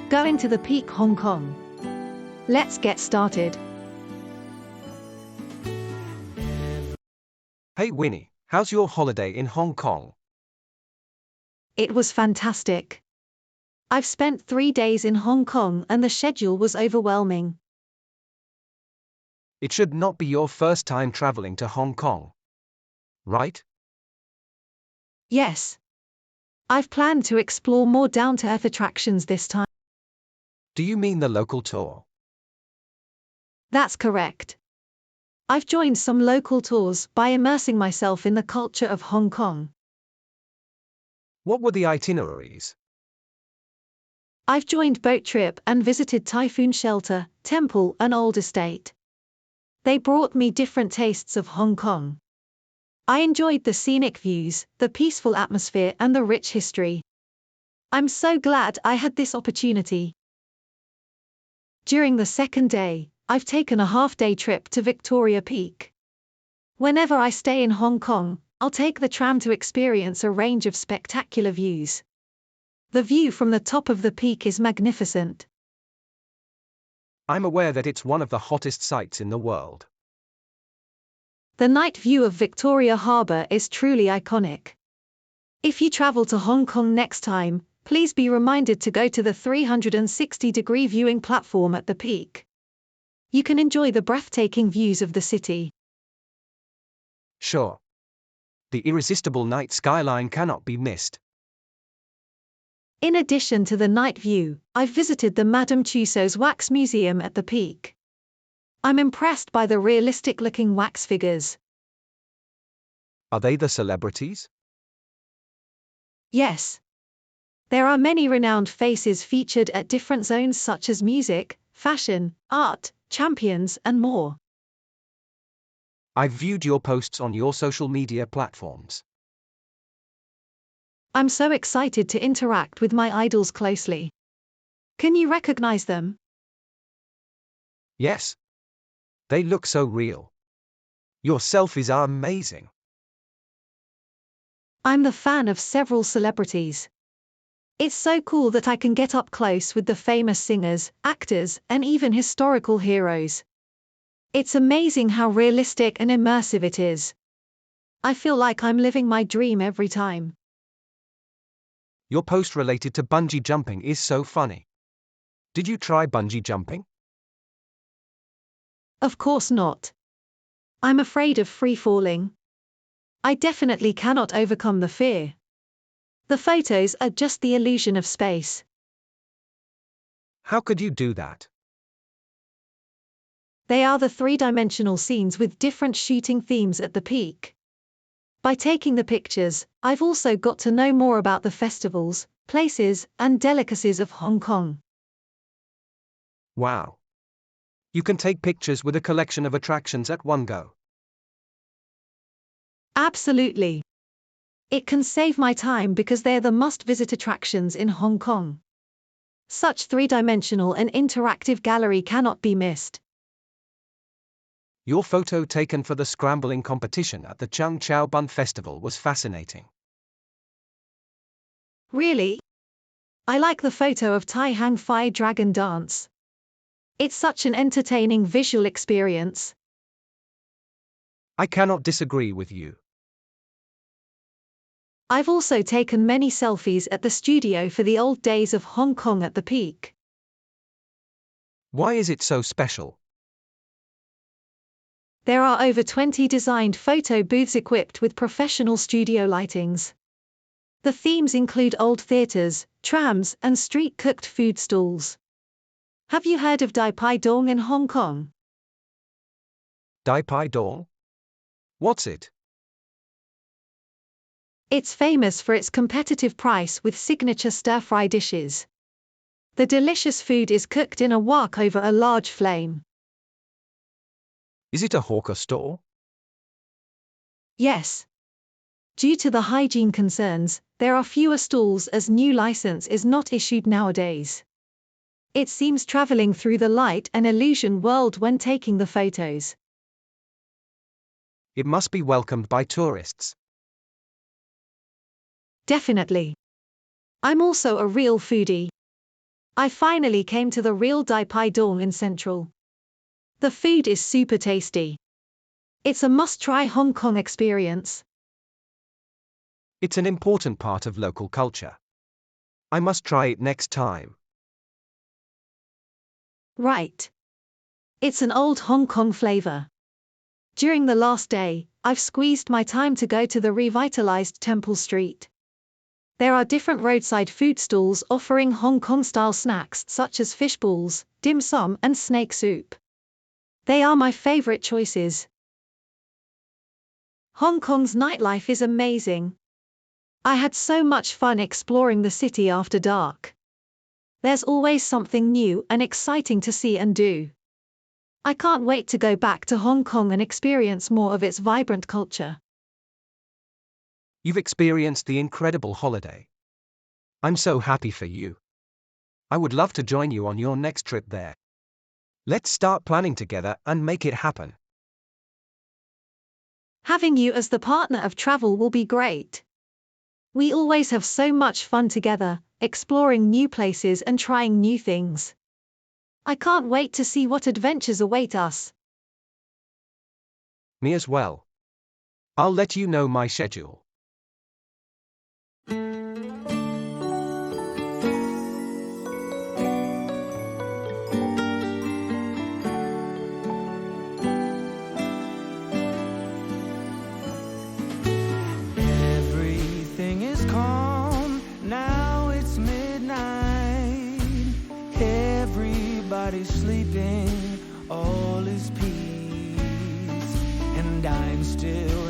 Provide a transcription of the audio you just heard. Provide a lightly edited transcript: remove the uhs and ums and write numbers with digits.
Going to the Peak Hong Kong. Let's get started. Hey Winnie, how's your holiday in Hong Kong? It was fantastic. I've spent 3 days in Hong Kong and the schedule was overwhelming. It should not be your first time traveling to Hong Kong, right? Yes. I've planned to explore more down-to-earth attractions this time. Do you mean the local tour? That's correct. I've joined some local tours by immersing myself in the culture of Hong Kong. What were the itineraries? I've joined boat trip and visited Typhoon Shelter, Temple and Old Estate. They brought me different tastes of Hong Kong. I enjoyed the scenic views, the peaceful atmosphere and the rich history. I'm so glad I had this opportunity. During the second day, I've taken a half-day trip to Victoria Peak. Whenever I stay in Hong Kong, I'll take the tram to experience a range of spectacular views. The view from the top of the peak is magnificent. I'm aware that it's one of the hottest sites in the world. The night view of Victoria Harbour is truly iconic. If you travel to Hong Kong next time, please be reminded to go to the 360-degree viewing platform at the peak. You can enjoy the breathtaking views of the city. Sure. The irresistible night skyline cannot be missed. In addition to the night view, I've visited the Madame Tussauds Wax Museum at the peak. I'm impressed by the realistic-looking wax figures. Are they the celebrities? Yes. There are many renowned faces featured at different zones such as music, fashion, art, champions, and more. I've viewed your posts on your social media platforms. I'm so excited to interact with my idols closely. Can you recognize them? Yes. They look so real. Your selfies are amazing. I'm the fan of several celebrities. It's so cool that I can get up close with the famous singers, actors, and even historical heroes. It's amazing how realistic and immersive it is. I feel like I'm living my dream every time. Your post related to bungee jumping is so funny. Did you try bungee jumping? Of course not. I'm afraid of free falling. I definitely cannot overcome the fear. The photos are just the illusion of space. How could you do that? They are the three-dimensional scenes with different shooting themes at the peak. By taking the pictures, I've also got to know more about the festivals, places, and delicacies of Hong Kong. Wow. You can take pictures with a collection of attractions at one go. Absolutely. It can save my time because they're the must-visit attractions in Hong Kong. Such three-dimensional and interactive gallery cannot be missed. Your photo taken for the scrambling competition at the Chung Chau Bun Festival was fascinating. Really? I like the photo of Tai Hang Fai Dragon Dance. It's such an entertaining visual experience. I cannot disagree with you. I've also taken many selfies at the studio for the old days of Hong Kong at the peak. Why is it so special? There are over 20 designed photo booths equipped with professional studio lightings. The themes include old theaters, trams, and street-cooked food stalls. Have you heard of Dai Pai Dong in Hong Kong? Dai Pai Dong? What's it? It's famous for its competitive price with signature stir-fry dishes. The delicious food is cooked in a wok over a large flame. Is it a hawker store? Yes. Due to the hygiene concerns, there are fewer stalls as new license is not issued nowadays. It seems traveling through the light and illusion world when taking the photos. It must be welcomed by tourists. Definitely. I'm also a real foodie. I finally came to the real Dai Pai Dong in Central. The food is super tasty. It's a must-try Hong Kong experience. It's an important part of local culture. I must try it next time. Right. It's an old Hong Kong flavor. During the last day, I've squeezed my time to go to the revitalized Temple Street. There are different roadside food stalls offering Hong Kong-style snacks such as fish balls, dim sum and snake soup. They are my favorite choices. Hong Kong's nightlife is amazing. I had so much fun exploring the city after dark. There's always something new and exciting to see and do. I can't wait to go back to Hong Kong and experience more of its vibrant culture. You've experienced the incredible holiday. I'm so happy for you. I would love to join you on your next trip there. Let's start planning together and make it happen. Having you as the partner of travel will be great. We always have so much fun together, exploring new places and trying new things. I can't wait to see what adventures await us. Me as well. I'll let you know my schedule. Everything is calm, now it's midnight. Everybody's sleeping, all is peace, and I'm still